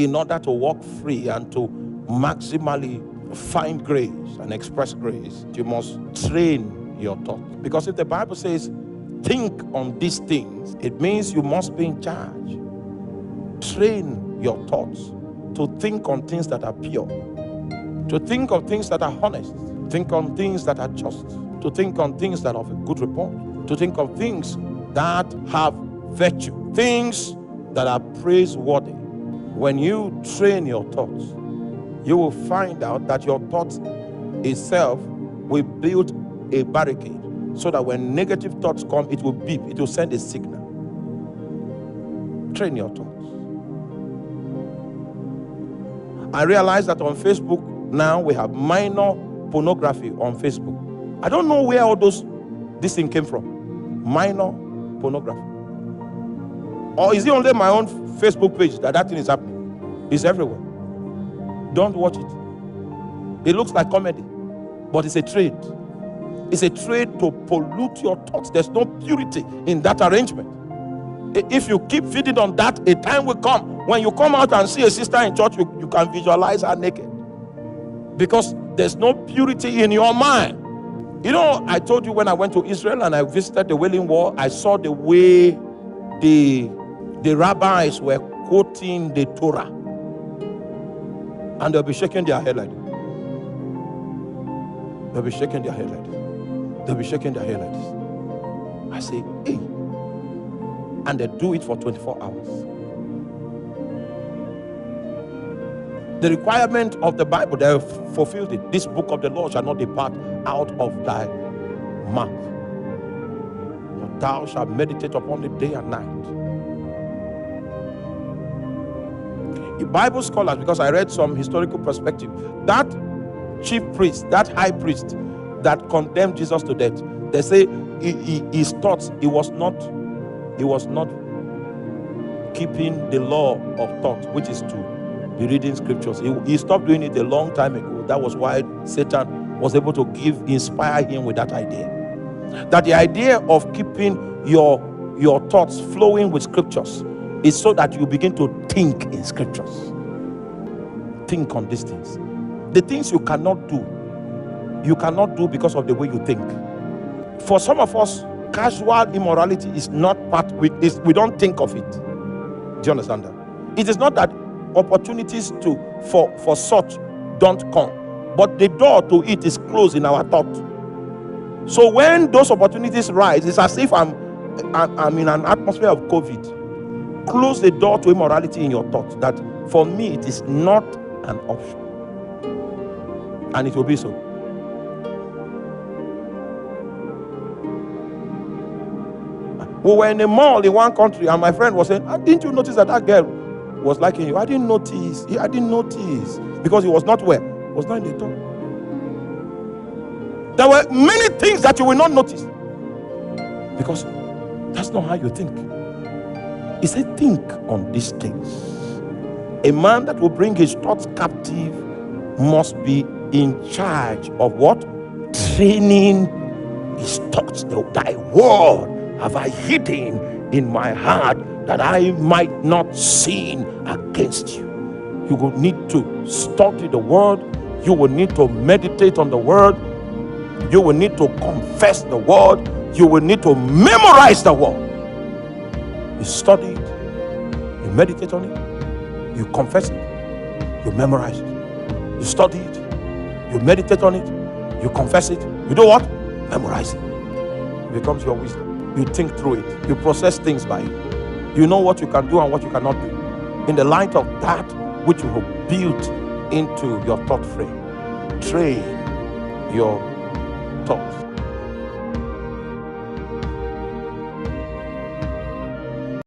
in order to walk free and to maximally find grace and express grace, you must train your thoughts. Because if the Bible says, think on these things, it means you must be in charge. Train your thoughts to think on things that are pure, to think on things that are honest, think on things that are just, to think on things that are of a good report, to think of things that have virtue, things that are praiseworthy. When you train your thoughts, you will find out that your thoughts itself will build a barricade so that when negative thoughts come, it will beep, it will send a signal. Train your thoughts. I realize that on Facebook now we have minor pornography on Facebook. I don't know where all this thing came from. Minor pornography. Or is it only my own Facebook page that thing is happening? It's everywhere. Don't watch it. It looks like comedy, but it's a trade. It's a trade to pollute your thoughts. There's no purity in that arrangement. If you keep feeding on that, a time will come when you come out and see a sister in church, you can visualize her naked. Because there's no purity in your mind. You know, I told you when I went to Israel and I visited the Wailing Wall, I saw the way the rabbis were quoting the Torah. And they'll be shaking their head like this. They'll be shaking their head like this. They'll be shaking their head like this. I say, hey. And they do it for 24 hours. The requirement of the Bible, they have fulfilled it. This book of the law shall not depart out of thy mouth, but thou shalt meditate upon it day and night. The Bible scholars, because I read some historical perspective, that chief priest, that high priest that condemned Jesus to death, they say his thoughts, he was not keeping the law of thought, which is to be reading scriptures. He stopped doing it a long time ago. That was why Satan was able to inspire him with that idea. That the idea of keeping your thoughts flowing with scriptures is so that you begin to think in scriptures. Think on these things. The things you cannot do because of the way you think. For some of us, casual immorality is not we don't think of it. Do you understand that? It is not that opportunities for such don't come, but the door to it is closed in our thought. So when those opportunities rise, it's as if I'm in an atmosphere of COVID. Close the door to immorality in your thought. That for me it is not an option, and it will be so. We were in a mall in one country, and my friend was saying, didn't you notice that girl was liking you? I didn't notice. Because he was not where? He was not in the door. There were many things that you will not notice, because that's not how you think. He said, think on these things. A man that will bring his thoughts captive must be in charge of what? Training his thoughts. Thy word have I hidden in my heart, that I might not sin against you. You will need to study the word. You will need to meditate on the word. You will need to confess the word. You will need to memorize the word. You study it, you meditate on it, you confess it, you memorize it. You study it, you meditate on it, you confess it. You do what? Memorize it. It becomes your wisdom. You think through it. You process things by it. You know what you can do and what you cannot do in the light of that which you have built into your thought frame. Train your thoughts.